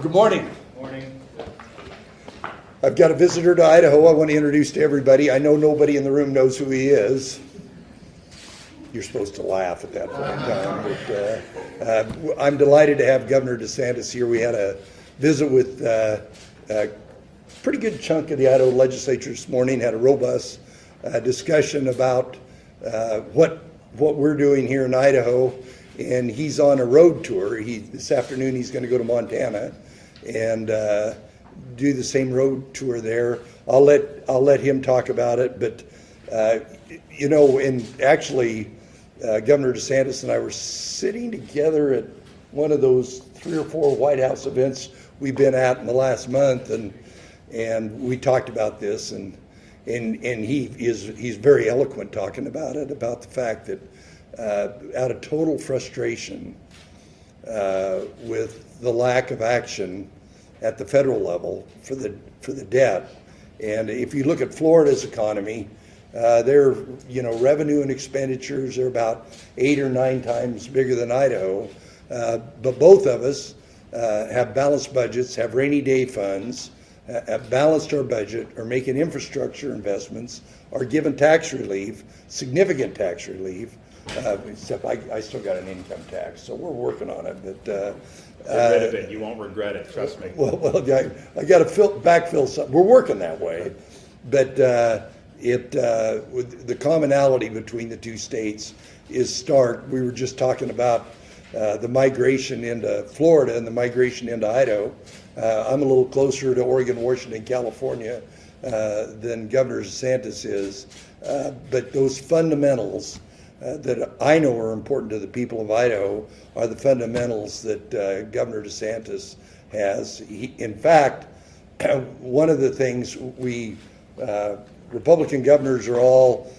Well, good morning. Morning. I've got a visitor to Idaho I want to introduce to everybody. I know nobody in the room knows who he is. You're supposed to laugh at that point in time. But, I'm delighted to have Governor DeSantis here. We had a visit with a pretty good chunk of the Idaho legislature this morning, had a robust discussion about what we're doing here in Idaho. And he's on a road tour. This afternoon he's going to go to Montana and do the same road tour there. I'll let him talk about it. But and actually, Governor DeSantis and I were sitting together at one of those 3 or 4 White House events we've been at in the last month, and we talked about this, and he's very eloquent talking about it, about the fact that out of total frustration with the lack of action at the federal level for the debt, and if you look at Florida's economy, their revenue and expenditures are about 8 or 9 times bigger than Idaho, but both of us have balanced budgets, have rainy day funds, have balanced our budget, are making infrastructure investments, are given tax relief, significant tax relief. Except I still got an income tax, so we're working on it. But Get rid of it. You won't regret it. Trust me. Well, I got to backfill something. We're working that way, but with the commonality between the two states is stark. We were just talking about the migration into Florida and the migration into Idaho. I'm a little closer to Oregon, Washington, California than Governor DeSantis is, but those fundamentals that I know are important to the people of Idaho are the fundamentals that Governor DeSantis has. In fact, one of the things Republican governors are all,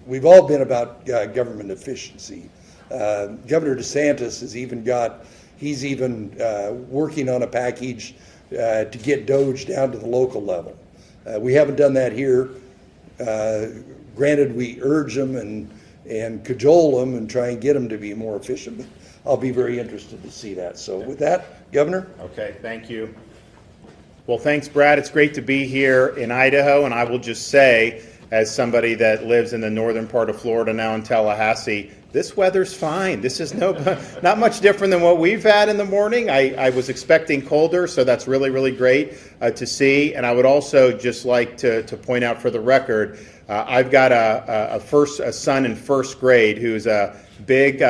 we've all been about government efficiency. Governor DeSantis he's even working on a package to get DOGE down to the local level. We haven't done that here. Granted, we urge them and cajole them and try and get them to be more efficient, but I'll be very interested to see that. So with that, Governor. Okay, thank you. Well, thanks, Brad. It's great to be here in Idaho, and I will just say, as somebody that lives in the northern part of Florida now in Tallahassee, this weather's fine. This is not much different than what we've had in the morning. I was expecting colder, so that's really, really great to see. And I would also just like to point out for the record, I've got a son in first grade who's a big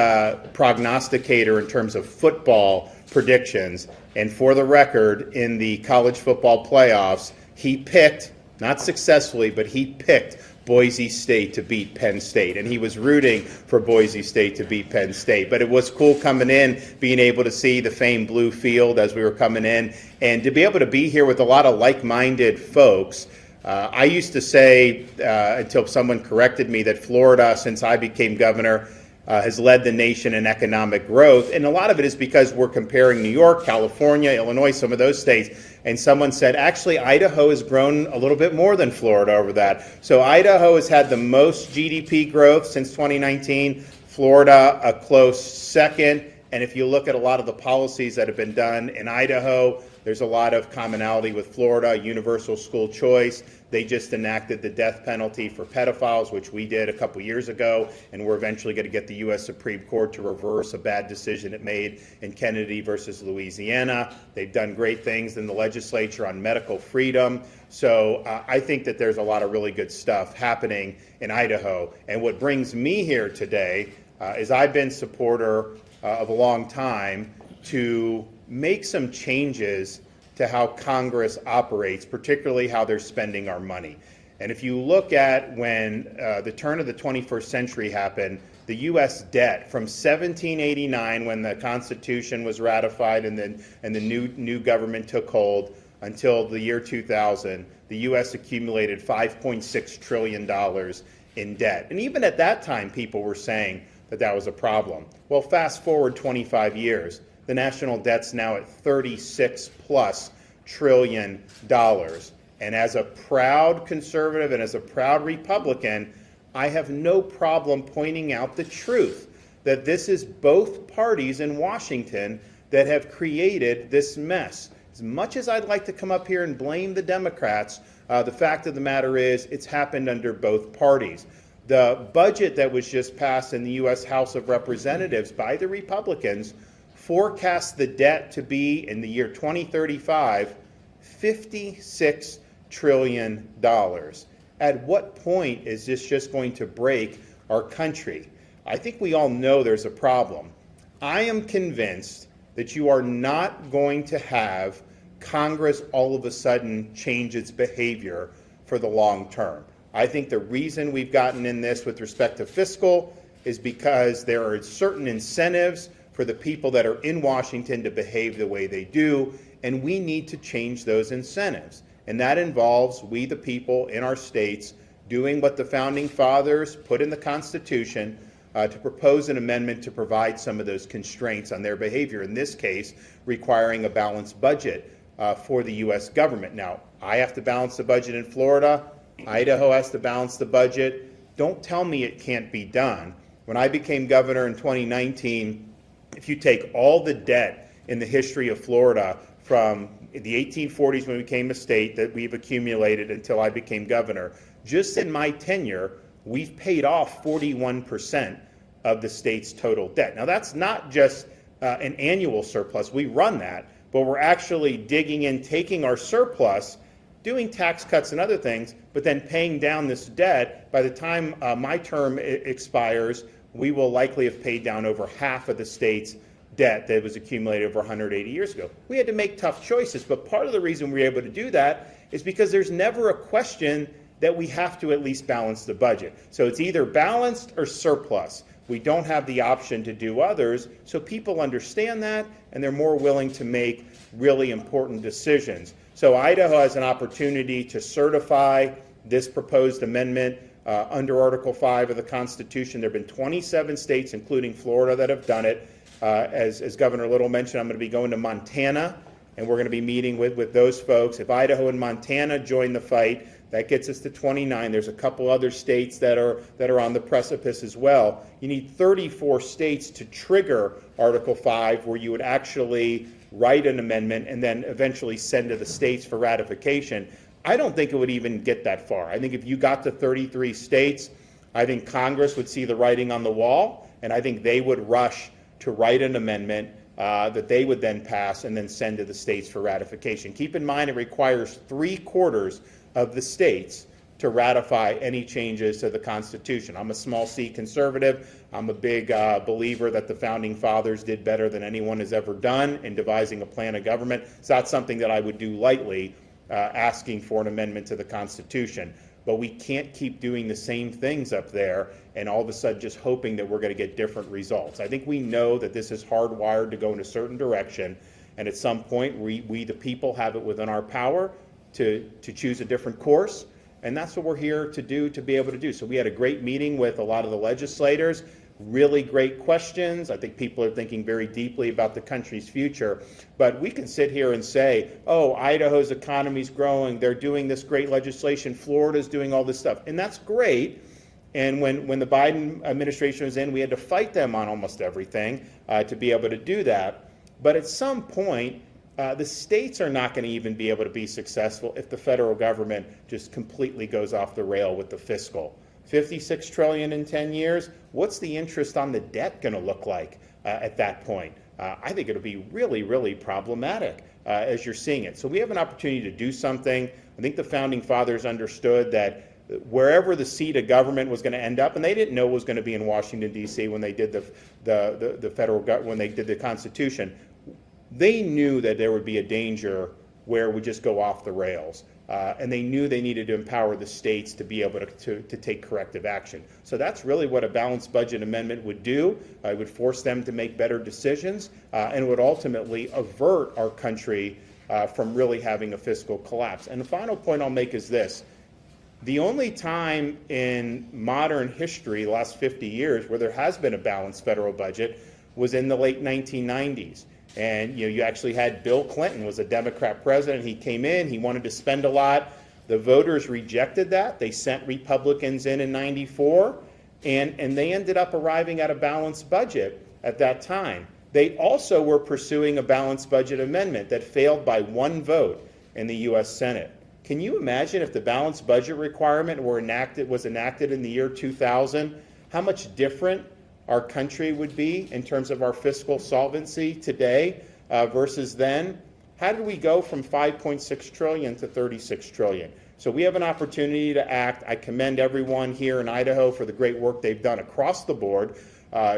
prognosticator in terms of football predictions. And for the record, in the college football playoffs, he picked, not successfully, but he picked Boise State to beat Penn State, and he was rooting for Boise State to beat Penn State. But it was cool coming in, being able to see the famed blue field as we were coming in, and to be able to be here with a lot of like-minded folks. I used to say, until someone corrected me, that Florida, since I became governor, has led the nation in economic growth. And a lot of it is because we're comparing New York, California, Illinois, some of those states. And someone said, actually, Idaho has grown a little bit more than Florida over that. So Idaho has had the most GDP growth since 2019. Florida, a close second. And if you look at a lot of the policies that have been done in Idaho, there's a lot of commonality with Florida, universal school choice. They just enacted the death penalty for pedophiles, which we did a couple years ago, and we're eventually going to get the U.S. Supreme Court to reverse a bad decision it made in Kennedy versus Louisiana. They've done great things in the legislature on medical freedom. So I think that there's a lot of really good stuff happening in Idaho. And what brings me here today is I've been a supporter of a long time to make some changes to how Congress operates, particularly how they're spending our money. And if you look at when the turn of the 21st century happened, the U.S. debt from 1789, when the Constitution was ratified and the new government took hold, until the year 2000, the U.S. accumulated $5.6 trillion in debt. And even at that time, people were saying that was a problem. Well, fast forward 25 years. The national debt's now at $36+ trillion. And as a proud conservative and as a proud Republican, I have no problem pointing out the truth that this is both parties in Washington that have created this mess. As much as I'd like to come up here and blame the Democrats, the fact of the matter is it's happened under both parties. The budget that was just passed in the U.S. House of Representatives by the Republicans forecasts the debt to be, in the year 2035, $56 trillion. At what point is this just going to break our country? I think we all know there's a problem. I am convinced that you are not going to have Congress all of a sudden change its behavior for the long term. I think the reason we've gotten in this with respect to fiscal is because there are certain incentives for the people that are in Washington to behave the way they do, and we need to change those incentives. And that involves we, the people in our states, doing what the Founding Fathers put in the Constitution to propose an amendment to provide some of those constraints on their behavior, in this case, requiring a balanced budget for the U.S. government. Now, I have to balance the budget in Florida. Idaho has to balance the budget. Don't tell me it can't be done. When I became governor in 2019, if you take all the debt in the history of Florida from the 1840s when we became a state that we've accumulated until I became governor, just in my tenure, we've paid off 41% of the state's total debt. Now, that's not just an annual surplus. We run that, but we're actually digging in, taking our surplus, doing tax cuts and other things, but then paying down this debt. By the time my term expires, we will likely have paid down over half of the state's debt that was accumulated over 180 years ago. We had to make tough choices, but part of the reason we were able to do that is because there's never a question that we have to at least balance the budget. So it's either balanced or surplus. We don't have the option to do others, so people understand that, and they're more willing to make really important decisions. So Idaho has an opportunity to certify this proposed amendment under Article 5 of the Constitution. There have been 27 states, including Florida, that have done it. As Governor Little mentioned, I'm going to be going to Montana, and we're going to be meeting with those folks. If Idaho and Montana join the fight, that gets us to 29. There's a couple other states that are on the precipice as well. You need 34 states to trigger Article 5, where you would actually write an amendment and then eventually send to the states for ratification. I don't think it would even get that far. I think if you got to 33 states, I think Congress would see the writing on the wall, and I think they would rush to write an amendment that they would then pass and then send to the states for ratification. Keep in mind, it requires 3/4 of the states to ratify any changes to the Constitution. I'm a small c conservative. I'm a big believer that the Founding Fathers did better than anyone has ever done in devising a plan of government. It's not something that I would do lightly, asking for an amendment to the Constitution. But we can't keep doing the same things up there and all of a sudden just hoping that we're going to get different results. I think we know that this is hardwired to go in a certain direction, and at some point we the people have it within our power to choose a different course, and that's what we're here to do, to be able to do. So we had a great meeting with a lot of the legislators, really great questions. I think people are thinking very deeply about the country's future, but we can sit here and say, oh, Idaho's economy's growing, they're doing this great legislation, Florida's doing all this stuff, and that's great. And when the Biden administration was in, we had to fight them on almost everything to be able to do that. But at some point, the states are not going to even be able to be successful if the federal government just completely goes off the rail with the fiscal. $56 trillion in 10 years, what's the interest on the debt going to look like at that point? I think it'll be really, really problematic as you're seeing it. So we have an opportunity to do something. I think the Founding Fathers understood that wherever the seat of government was going to end up, and they didn't know it was going to be in Washington, D.C. when they did when they did the Constitution, they knew that there would be a danger where we just go off the rails. And they knew they needed to empower the states to be able to take corrective action. So that's really what a balanced budget amendment would do. It would force them to make better decisions, and would ultimately avert our country from really having a fiscal collapse. And the final point I'll make is this. The only time in modern history, the last 50 years, where there has been a balanced federal budget was in the late 1990s. And you actually had Bill Clinton was a Democrat president. He came in, he wanted to spend a lot. The voters rejected that. They sent Republicans in '94, and they ended up arriving at a balanced budget at that time. They also were pursuing a balanced budget amendment that failed by one vote in the U.S. Senate. Can you imagine if the balanced budget requirement was enacted in the year 2000, how much different our country would be in terms of our fiscal solvency today versus then? How did we go from 5.6 trillion to 36 trillion? So we have an opportunity to act. I commend everyone here in Idaho for the great work they've done across the board.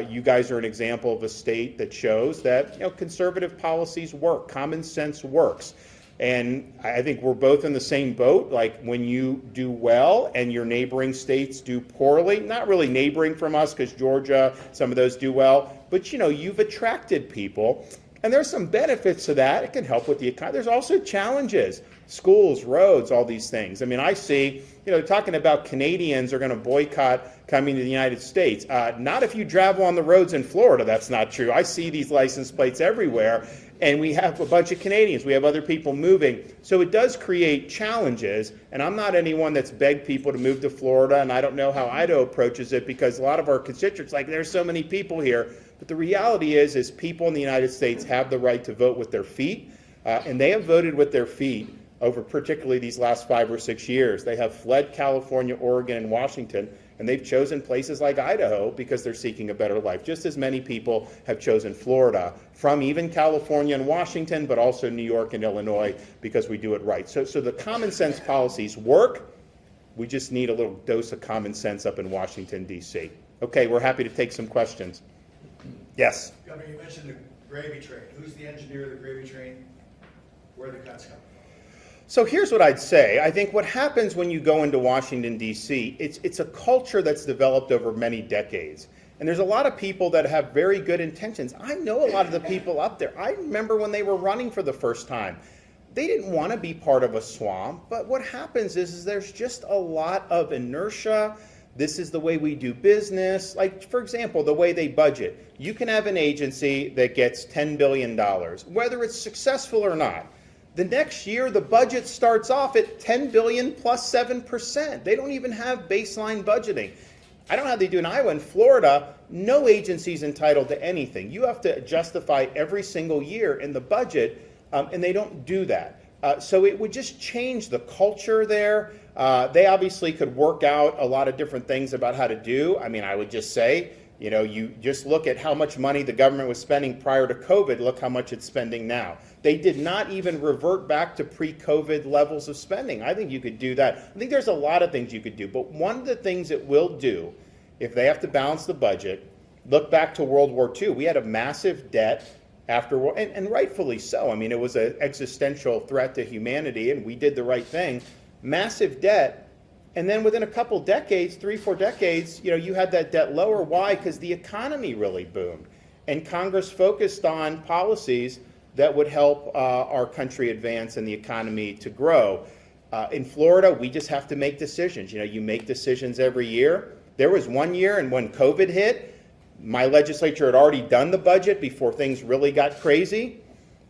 You guys are an example of a state that shows that conservative policies work, common sense works. And I think we're both in the same boat. Like when you do well and your neighboring states do poorly, not really neighboring from us because Georgia, some of those do well, but you've attracted people. And there's some benefits to that. It can help with the economy. There's also challenges, schools, roads, all these things. I mean, I see, talking about Canadians are going to boycott coming to the United States. Not if you travel on the roads in Florida, that's not true. I see these license plates everywhere. And we have a bunch of Canadians. We have other people moving. So it does create challenges. And I'm not anyone that's begged people to move to Florida. And I don't know how Idaho approaches it because a lot of our constituents, like, there's so many people here. But the reality is people in the United States have the right to vote with their feet. And they have voted with their feet over particularly these last 5 or 6 years. They have fled California, Oregon, and Washington. And they've chosen places like Idaho because they're seeking a better life. Just as many people have chosen Florida from even California and Washington, but also New York and Illinois because we do it right. So the common sense policies work. We just need a little dose of common sense up in Washington, D.C. Okay, we're happy to take some questions. Yes? Governor, you mentioned the gravy train. Who's the engineer of the gravy train? Where are the cuts coming from? So here's what I'd say. I think what happens when you go into Washington, D.C., it's a culture that's developed over many decades. And there's a lot of people that have very good intentions. I know a lot of the people up there. I remember when they were running for the first time. They didn't want to be part of a swamp. But what happens is there's just a lot of inertia. This is the way we do business. Like, for example, the way they budget. You can have an agency that gets $10 billion, whether it's successful or not. The next year, the budget starts off at $10 billion plus 7%. They don't even have baseline budgeting. I don't know how they do in Iowa. In Florida, no agency is entitled to anything. You have to justify every single year in the budget, and they don't do that. So it would just change the culture there. They obviously could work out a lot of different things about how to do. I mean, I would just say, you just look at how much money the government was spending prior to COVID. Look how much it's spending now. They did not even revert back to pre-COVID levels of spending. I think you could do that. I think there's a lot of things you could do. But one of the things it will do, if they have to balance the budget, look back to World War II. We had a massive debt after, and rightfully so. I mean, it was an existential threat to humanity, and we did the right thing. Massive debt. And then within a couple decades, 3-4 decades, you had that debt lower. Why? Because the economy really boomed. And Congress focused on policies that would help our country advance and the economy to grow. In Florida, we just have to make decisions. You make decisions every year. There was one year, and when COVID hit, my legislature had already done the budget before things really got crazy.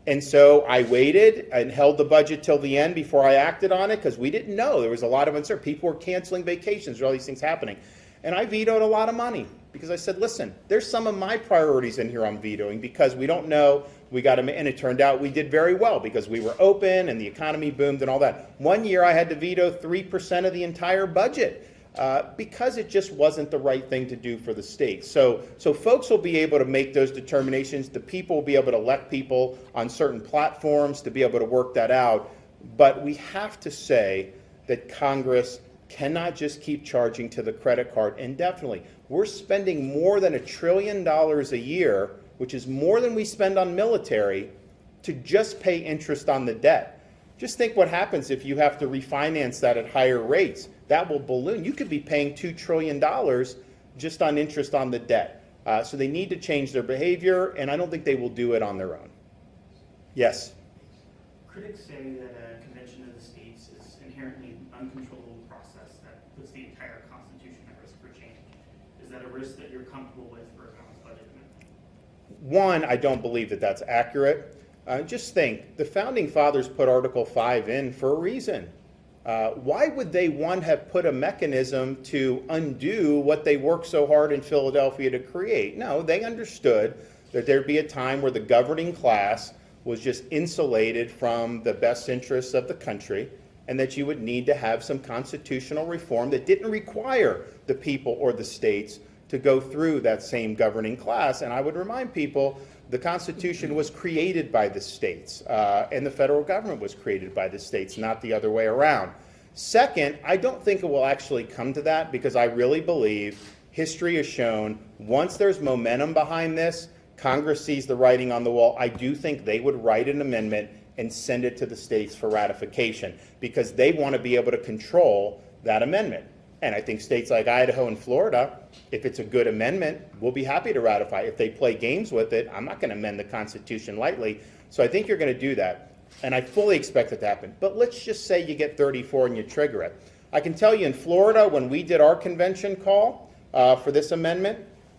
And so I waited and held the budget till the end before I acted on it because we didn't know. There was a lot of uncertainty. People were canceling vacations, all these things happening. And I vetoed a lot of money because I said, listen, there's some of my priorities in here I'm vetoing because we don't know. We got to, and it turned out we did very well because we were open and the economy boomed and all that. One year I had to veto 3% of the entire budget because it just wasn't the right thing to do for the state. So folks will be able to make those determinations. The people will be able to elect people on certain platforms to be able to work that out. But we have to say that Congress cannot just keep charging to the credit card indefinitely. We're spending more than $1 trillion a year, which is more than we spend on military, to just pay interest on the debt. Just think what happens if you have to refinance that at higher rates. That will balloon. You could be paying $2 trillion just on interest on the debt. So they need to change their behavior, and I don't think they will do it on their own. Yes? Critics say that a convention of the states is inherently an uncontrollable process that puts the entire Constitution at risk for change. Is that a risk that you're comfortable with for a balanced budget amendment? One, I don't believe that that's accurate. Just think, the Founding Fathers put Article 5 in for a reason. Why would they, one, have put a mechanism to undo what they worked so hard in Philadelphia to create? No, they understood that there'd be a time where the governing class was just insulated from the best interests of the country, and that you would need to have some constitutional reform that didn't require the people or the states to go through that same governing class. And I would remind people, the Constitution was created by the states, and the federal government was created by the states, not the other way around. Second, I don't think it will actually come to that, because I really believe history has shown once there's momentum behind this, Congress sees the writing on the wall. I do think they would write an amendment and send it to the states for ratification, because they want to be able to control that amendment. And I think states like Idaho and Florida, if it's a good amendment, will be happy to ratify. If they play games with it, I'm not going to amend the Constitution lightly. So I think you're going to do that. And I fully expect it to happen. But let's just say you get 34 and you trigger it. I can tell you in Florida, when we did our convention call for this amendment,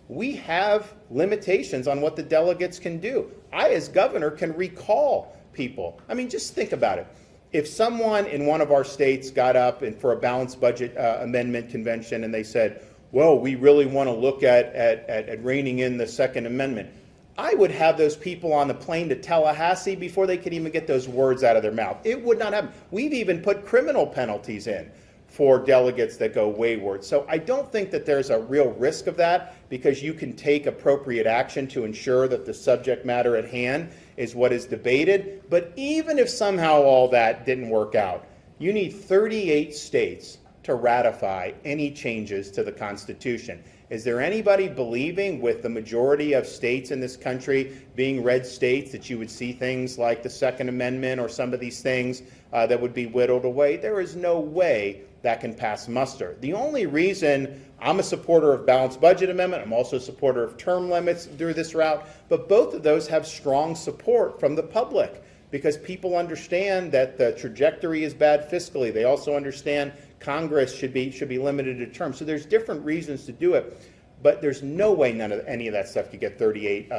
we have limitations on what the delegates can do. I, as governor, can recall people. I mean, just think about it. If someone in one of our states got up and for a balanced budget amendment convention and they said, well, we really want to look at reining in the Second Amendment, I would have those people on the plane to Tallahassee before they could even get those words out of their mouth. It would not happen. We've even put criminal penalties in for delegates that go wayward. So I don't think that there's a real risk of that, because you can take appropriate action to ensure that the subject matter at hand is what is debated. But even if somehow all that didn't work out, you need 38 states to ratify any changes to the Constitution. Is there anybody believing, with the majority of states in this country being red states, that you would see things like the Second Amendment or some of these things that would be whittled away? There is no way that can pass muster. The only reason I'm a supporter of balanced budget amendment, I'm also a supporter of term limits through this route, but both of those have strong support from the public, because people understand that the trajectory is bad fiscally. They also understand Congress should be limited to terms. So there's different reasons to do it, but there's no way any of that stuff could get 38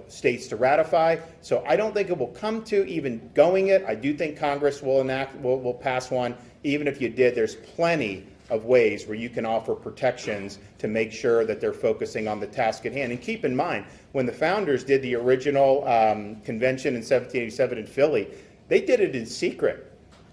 states to ratify. So I don't think it will come to even going it. I do think Congress will pass one. Even if you did, there's plenty of ways where you can offer protections to make sure that they're focusing on the task at hand. And keep in mind, when the founders did the original convention in 1787 in Philly, they did it in secret.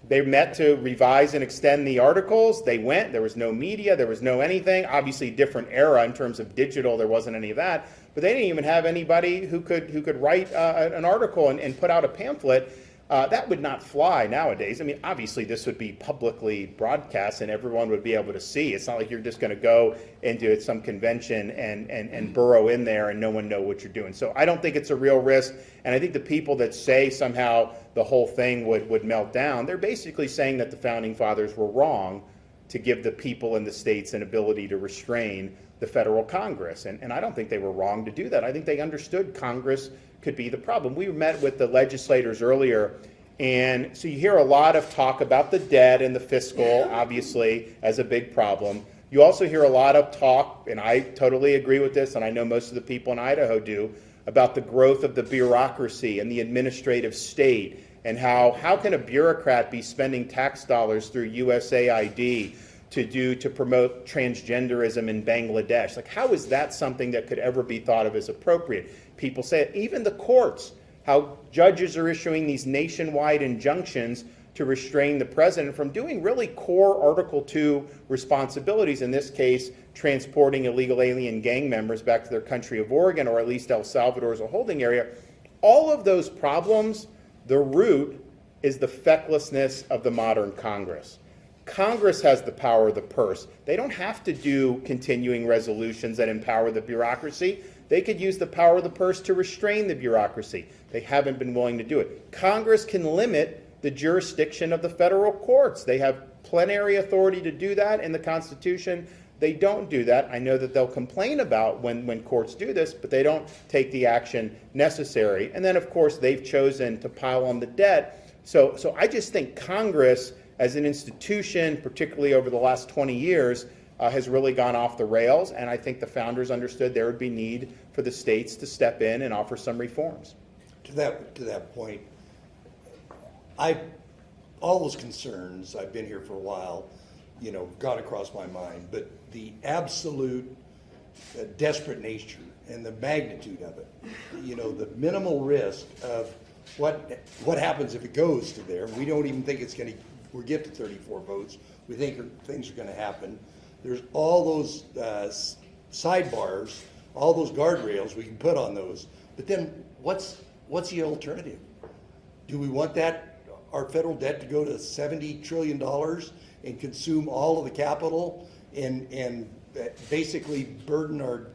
They met to revise and extend the articles. They went. There was no media. There was no anything. Obviously, different era in terms of digital. There wasn't any of that. But they didn't even have anybody who could write an article and put out a pamphlet. That would not fly nowadays. I mean, obviously, this would be publicly broadcast and everyone would be able to see. It's not like you're just going to go into some convention and burrow in there and no one know what you're doing. So I don't think it's a real risk. And I think the people that say somehow the whole thing would melt down, they're basically saying that the Founding Fathers were wrong to give the people in the states an ability to restrain the federal Congress. And I don't think they were wrong to do that. I think they understood Congress could be the problem. We met with the legislators earlier, and so you hear a lot of talk about the debt and the fiscal, obviously, as a big problem. You also hear a lot of talk, and I totally agree with this, and I know most of the people in Idaho do, about the growth of the bureaucracy and the administrative state, and how can a bureaucrat be spending tax dollars through USAID to promote transgenderism in Bangladesh? Like, how is that something that could ever be thought of as appropriate? People say it. Even the courts, how judges are issuing these nationwide injunctions to restrain the president from doing really core Article 2 responsibilities, in this case, transporting illegal alien gang members back to their country of origin, or at least El Salvador as a holding area. All of those problems, the root is the fecklessness of the modern Congress. Congress has the power of the purse. They don't have to do continuing resolutions that empower the bureaucracy. They could use the power of the purse to restrain the bureaucracy. They haven't been willing to do it. Congress can limit the jurisdiction of the federal courts. They have plenary authority to do that in the Constitution. They don't do that. I know that they'll complain about when courts do this, but they don't take the action necessary. And then, of course, they've chosen to pile on the debt. So I just think Congress, as an institution, particularly over the last 20 years, has really gone off the rails, and I think the founders understood there would be need for the states to step in and offer some reforms. To that point, all those concerns, I've been here for a while, gone across my mind, but the absolute desperate nature and the magnitude of it. You know, the minimal risk of what happens if it goes to there. We don't even think we'll get to 34 votes. We think things are gonna happen. There's all those sidebars, all those guardrails we can put on those. But then what's the alternative? Do we want our federal debt to go to $70 trillion and consume all of the capital and basically burden our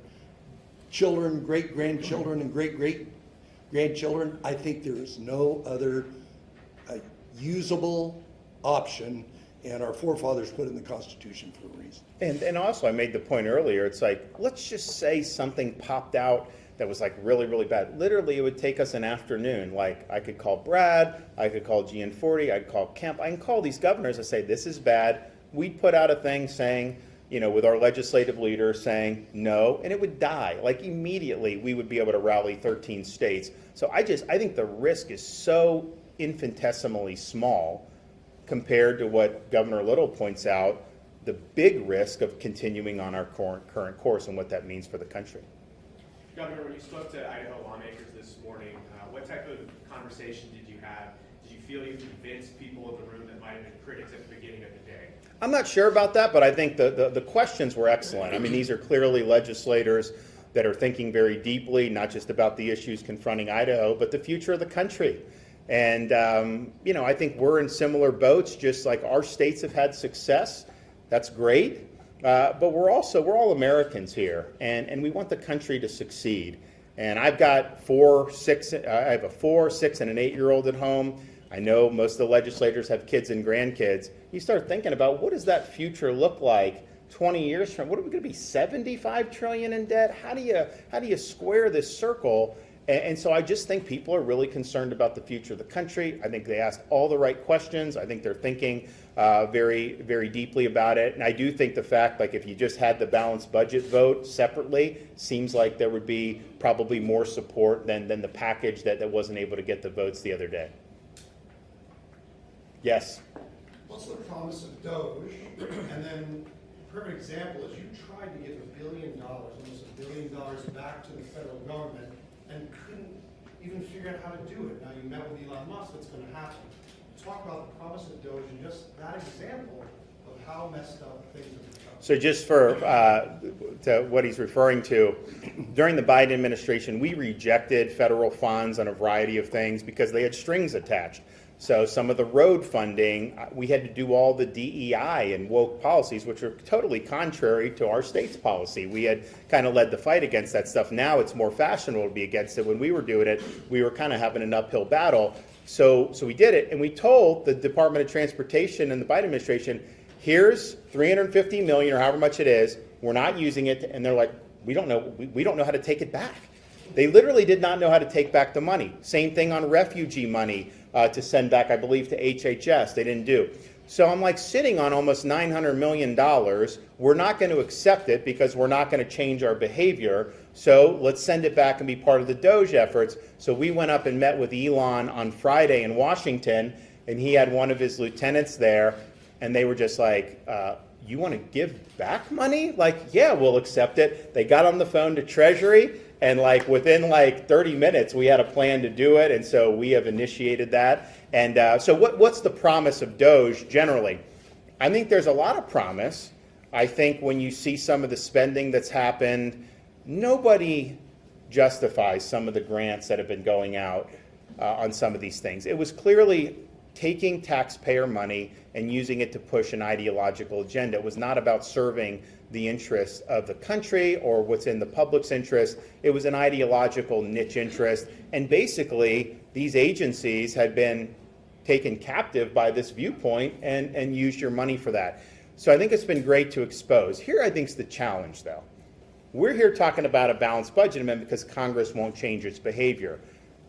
children, great-grandchildren, and great-great-grandchildren? I think there is no other usable option, and our forefathers put it in the Constitution for a reason. And also, I made the point earlier, it's like, let's just say something popped out that was like really, really bad. Literally, it would take us an afternoon. Like, I could call Brad, I could call GN40, I'd call Kemp, I can call these governors and say, this is bad. We'd put out a thing saying, you know, with our legislative leader saying no, and it would die. Like, immediately, we would be able to rally 13 states. So I think the risk is so infinitesimally small compared to what Governor Little points out, the big risk of continuing on our current course and what that means for the country. Governor, when you spoke to Idaho lawmakers this morning, what type of conversation did you have? Did you feel you convinced people in the room that might have been critics at the beginning of the day? I'm not sure about that, but I think the questions were excellent. I mean, these are clearly legislators that are thinking very deeply, not just about the issues confronting Idaho, but the future of the country. And, you know, I think we're in similar boats, just like our states have had success. That's great. But we're all Americans here, and we want the country to succeed. And I've got I have a 4, 6, and an 8-year-old at home. I know most of the legislators have kids and grandkids. You start thinking about, what does that future look like 20 years from? What are we going to be, 75 trillion in debt? How do you square this circle? And so I just think people are really concerned about the future of the country. I think they asked all the right questions. I think they're thinking very, very deeply about it. And I do think the fact, like, if you just had the balanced budget vote separately, seems like there would be probably more support than the package that wasn't able to get the votes the other day. Yes? What's the promise of DOGE? And then, a perfect example is you tried to give $1 billion, almost $1 billion back to the federal government, and couldn't even figure out how to do it. Now you met with Elon Musk, what's going to happen? Talk about the promise of DOGE and just that example of how messed up things have become. So just for to what he's referring to, during the Biden administration, we rejected federal funds on a variety of things because they had strings attached. So some of the road funding, we had to do all the DEI and woke policies, which are totally contrary to our state's policy. We had kind of led the fight against that stuff. Now it's more fashionable to be against it. When we were doing it, we were kind of having an uphill battle. So we did it, and we told the Department of Transportation and the Biden administration, here's $350 million or however much it is. We're not using it, and they're like, we don't know how to take it back. They literally did not know how to take back the money. Same thing on refugee money to send back, I believe, to HHS. They didn't do. So I'm like sitting on almost $900 million. We're not going to accept it because we're not going to change our behavior. So let's send it back and be part of the DOGE efforts. So we went up and met with Elon on Friday in Washington, and he had one of his lieutenants there, and they were just like, you want to give back money? Like, yeah, we'll accept it. They got on the phone to Treasury, and like within like 30 minutes, we had a plan to do it, and so we have initiated that. And so what's the promise of DOGE generally? I think there's a lot of promise. I think when you see some of the spending that's happened, nobody justifies some of the grants that have been going out on some of these things. It was clearly taking taxpayer money and using it to push an ideological agenda. It was not about serving the interests of the country or what's in the public's interest. It was an ideological niche interest. And basically, these agencies had been taken captive by this viewpoint and used your money for that. So I think it's been great to expose. Here I think is the challenge, though. We're here talking about a balanced budget amendment because Congress won't change its behavior.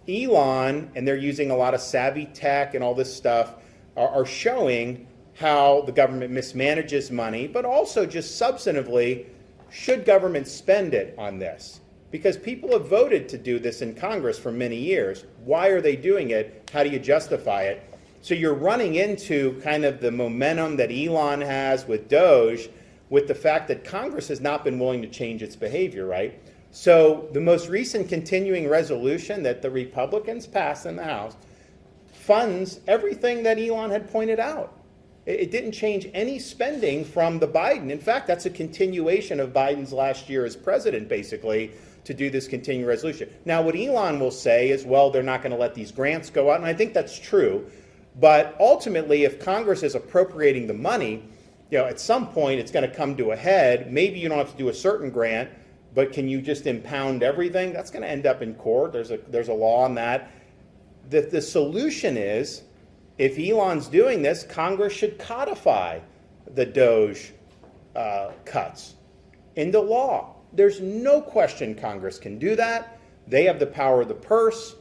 Elon, and they're using a lot of savvy tech and all this stuff, are showing how the government mismanages money, but also just substantively, should government spend it on this? Because people have voted to do this in Congress for many years. Why are they doing it? How do you justify it? So you're running into kind of the momentum that Elon has with DOGE, with the fact that Congress has not been willing to change its behavior, right? So the most recent continuing resolution that the Republicans passed in the House funds everything that Elon had pointed out. It didn't change any spending from the Biden. In fact, that's a continuation of Biden's last year as president, basically, to do this continuing resolution. Now, what Elon will say is, well, they're not going to let these grants go out, and I think that's true. But ultimately, if Congress is appropriating the money, at some point it's going to come to a head. Maybe you don't have to do a certain grant, but can you just impound everything? That's going to end up in court. There's a law on that. The solution is, if Elon's doing this, Congress should codify the DOGE cuts into law. There's no question Congress can do that. They have the power of the purse.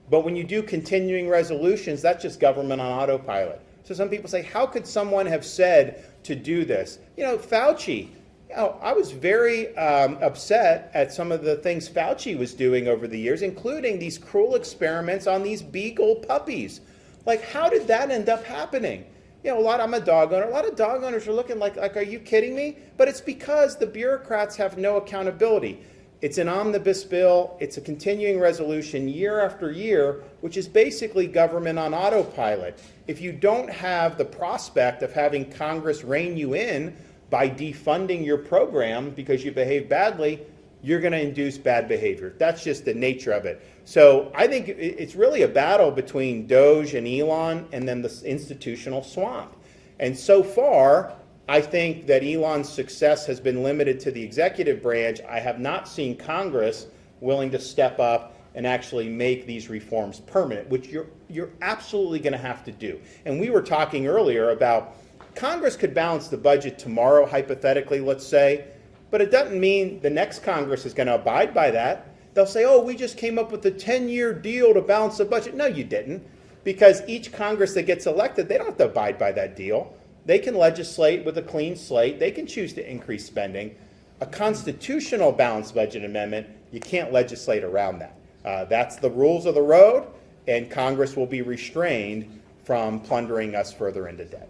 But when you do continuing resolutions, that's just government on autopilot. So some people say, how could someone have said to do this? Fauci, I was very upset at some of the things Fauci was doing over the years, including these cruel experiments on these beagle puppies. Like, how did that end up happening? I'm a dog owner. A lot of dog owners are looking like, are you kidding me? But it's because the bureaucrats have no accountability. It's an omnibus bill. It's a continuing resolution year after year, which is basically government on autopilot. If you don't have the prospect of having Congress rein you in by defunding your program because you behave badly, you're going to induce bad behavior. That's just the nature of it. So I think it's really a battle between DOGE and Elon and then the institutional swamp. And so far, I think that Elon's success has been limited to the executive branch. I have not seen Congress willing to step up and actually make these reforms permanent, which you're absolutely going to have to do. And we were talking earlier about Congress could balance the budget tomorrow, hypothetically, let's say, but it doesn't mean the next Congress is going to abide by that. They'll say, oh, we just came up with a 10-year deal to balance the budget. No, you didn't, because each Congress that gets elected, they don't have to abide by that deal. They can legislate with a clean slate. They can choose to increase spending. A constitutional balanced budget amendment, you can't legislate around that. That's the rules of the road, and Congress will be restrained from plundering us further into debt.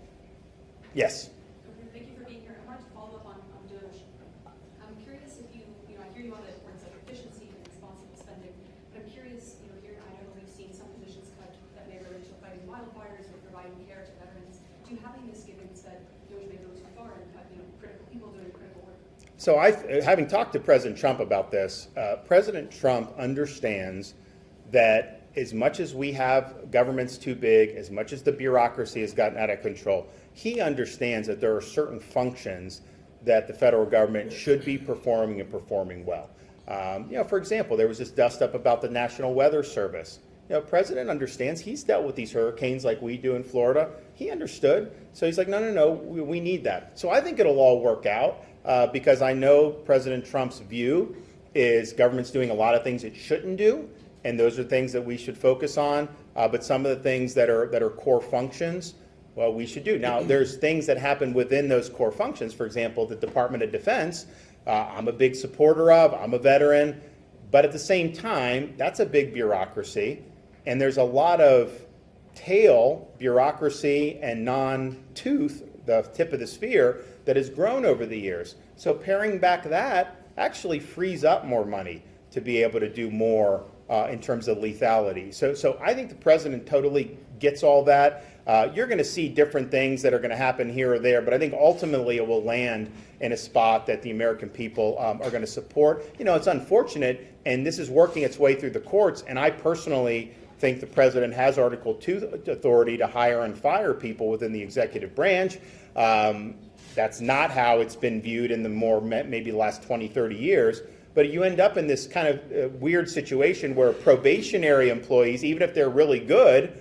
Yes? Thank you for being here. I wanted to follow up on DOGE. I'm curious if I hear you on the importance of efficiency and responsible spending, but I'm curious, here in Idaho, we've seen some positions cut that may relate to fighting wildfires or providing care to veterans. Do you have any misgivings that DOGE may go too far and cut, critical people doing critical work? So having talked to President Trump about this, President Trump understands that as much as we have governments too big, as much as the bureaucracy has gotten out of control, he understands that there are certain functions that the federal government should be performing and performing well. For example, there was this dust up about the National Weather Service. President understands. He's dealt with these hurricanes like we do in Florida. He understood. So he's like, no, we need that. So I think it'll all work out because I know President Trump's view is government's doing a lot of things it shouldn't do, and those are things that we should focus on. But some of the things that are core functions, well, we should do. Now, there's things that happen within those core functions. For example, the Department of Defense, I'm a big supporter of. I'm a veteran. But at the same time, that's a big bureaucracy. And there's a lot of tail bureaucracy and non-tooth, the tip of the spear, that has grown over the years. So paring back that actually frees up more money to be able to do more in terms of lethality. So I think the president totally gets all that. You're going to see different things that are going to happen here or there, but I think ultimately it will land in a spot that the American people are going to support. It's unfortunate, and this is working its way through the courts, and I personally think the president has Article 2 authority to hire and fire people within the executive branch. That's not how it's been viewed in the maybe the last 20, 30 years. But you end up in this kind of weird situation where probationary employees, even if they're really good,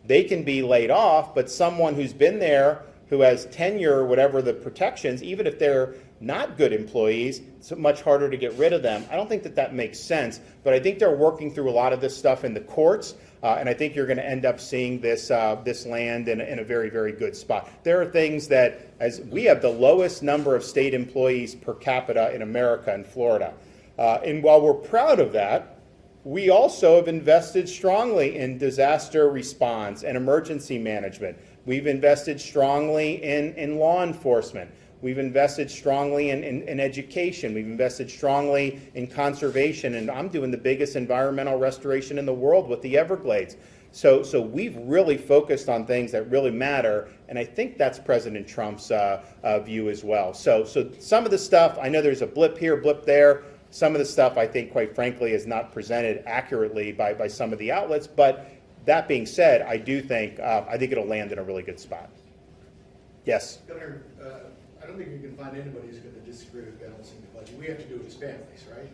they can be laid off, but someone who's been there, who has tenure or whatever the protections, even if they're not good employees, it's much harder to get rid of them. I don't think that makes sense, but I think they're working through a lot of this stuff in the courts, and I think you're going to end up seeing this land in a very, very good spot. There are things that, as we have the lowest number of state employees per capita in America in Florida, and while we're proud of that, we also have invested strongly in disaster response and emergency management. We've invested strongly in law enforcement. We've invested strongly in education. We've invested strongly in conservation. And I'm doing the biggest environmental restoration in the world with the Everglades. So we've really focused on things that really matter, and I think that's President Trump's view as well. So some of the stuff, I know there's a blip here, blip there. Some of the stuff, I think, quite frankly, is not presented accurately by some of the outlets. But that being said, I do think it'll land in a really good spot. Yes. Governor, I don't think you can find anybody who's going to disagree with balancing the budget. We have to do it as families, right?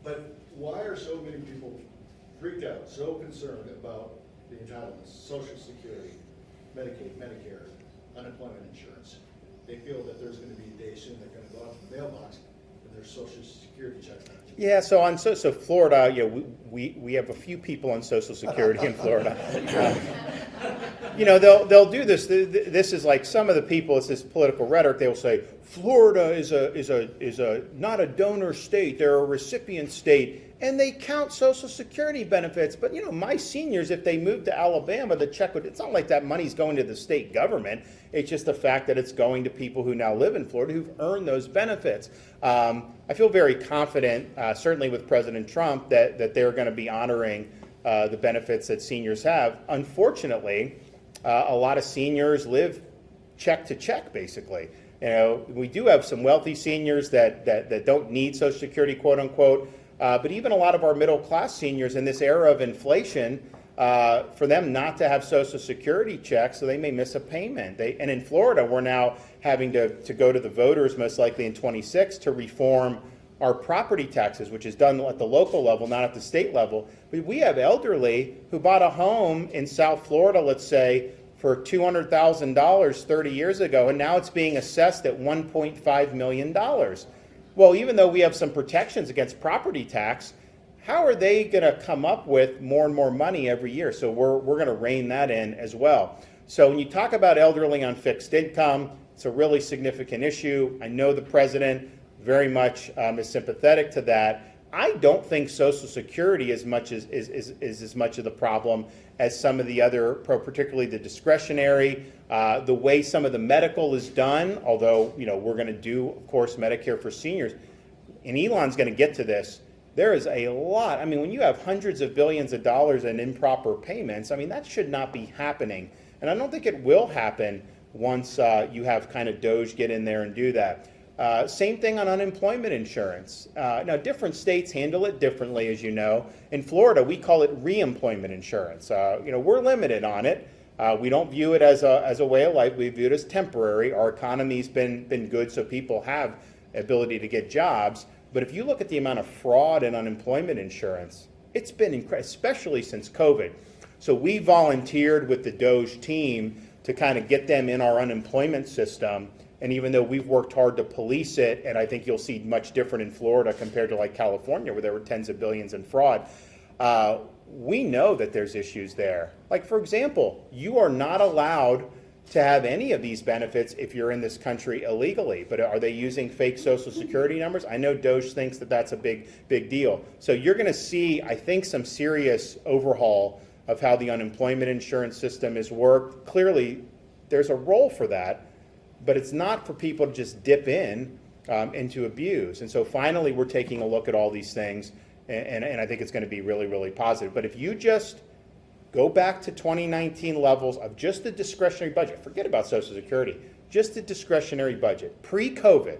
But why are so many people freaked out, so concerned about the entitlements, Social Security, Medicaid, Medicare, unemployment insurance? They feel that there's going to be a day soon they're going to go out to the mailbox and their Social Security checks not. Yeah, so Florida, we have a few people on Social Security in Florida. They'll do this. This is like some of the people. It's this political rhetoric. They will say Florida is a not a donor state. They're a recipient state. And they count Social Security benefits. But, my seniors, if they move to Alabama, the check would, it's not like that money's going to the state government. It's just the fact that it's going to people who now live in Florida who've earned those benefits. I feel very confident, certainly with President Trump, that they're going to be honoring the benefits that seniors have. Unfortunately, a lot of seniors live check to check, basically. We do have some wealthy seniors that don't need Social Security, quote unquote. But even a lot of our middle-class seniors in this era of inflation, for them not to have Social Security checks, so they may miss a payment. And in Florida, we're now having to go to the voters, most likely in 26, to reform our property taxes, which is done at the local level, not at the state level. But we have elderly who bought a home in South Florida, let's say, for $200,000 30 years ago, and now it's being assessed at $1.5 million. Well, even though we have some protections against property tax, how are they going to come up with more and more money every year? So we're going to rein that in as well. So when you talk about elderly on fixed income, it's a really significant issue. I know the president very much is sympathetic to that. I don't think Social Security is as much of the problem as some of the other, particularly the discretionary, the way some of the medical is done, although we're going to do, of course, Medicare for seniors. And Elon's going to get to this. There is a lot. I mean, when you have hundreds of billions of dollars in improper payments, I mean, that should not be happening. And I don't think it will happen once you have kind of DOGE get in there and do that. Same thing on unemployment insurance. Now, different states handle it differently, as you know. In Florida, we call it reemployment insurance. We're limited on it. We don't view it as a way of life. We view it as temporary. Our economy's been good, so people have ability to get jobs. But if you look at the amount of fraud in unemployment insurance, it's been incredible, especially since COVID. So we volunteered with the DOGE team to kind of get them in our unemployment system. And even though we've worked hard to police it, and I think you'll see much different in Florida compared to like California, where there were tens of billions in fraud, we know that there's issues there. Like, for example, you are not allowed to have any of these benefits if you're in this country illegally. But are they using fake Social Security numbers? I know DOGE thinks that that's a big deal. So you're going to see, I think, some serious overhaul of how the unemployment insurance system is worked. Clearly, there's a role for that, but it's not for people to just dip into abuse. And so finally, we're taking a look at all these things, and I think it's going to be really, really positive. But if you just go back to 2019 levels of just the discretionary budget, forget about Social Security, just the discretionary budget, pre-COVID,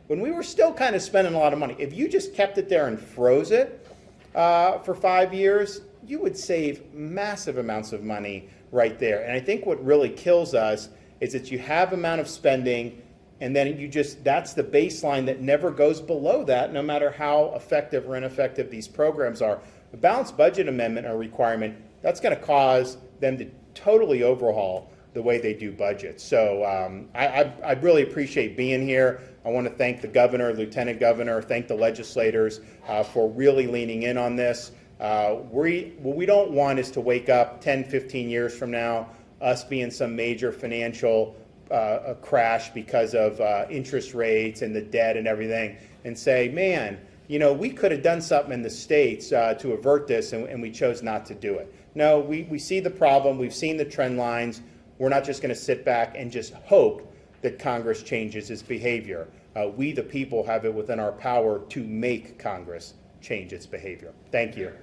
when we were still kind of spending a lot of money, if you just kept it there and froze it for 5 years, you would save massive amounts of money right there. And I think what really kills us is that you have amount of spending, and then that's the baseline that never goes below that, no matter how effective or ineffective these programs are. The balanced budget amendment or requirement, that's going to cause them to totally overhaul the way they do budgets. So I really appreciate being here. I want to thank the governor, lieutenant governor, thank the legislators for really leaning in on this. What we don't want is to wake up 10, 15 years from now, us being some major financial crash because of interest rates and the debt and everything, and say, man, we could have done something in the States to avert this, and we chose not to do it. No, we see the problem. We've seen the trend lines. We're not just going to sit back and just hope that Congress changes its behavior. We, the people, have it within our power to make Congress change its behavior. Thank you.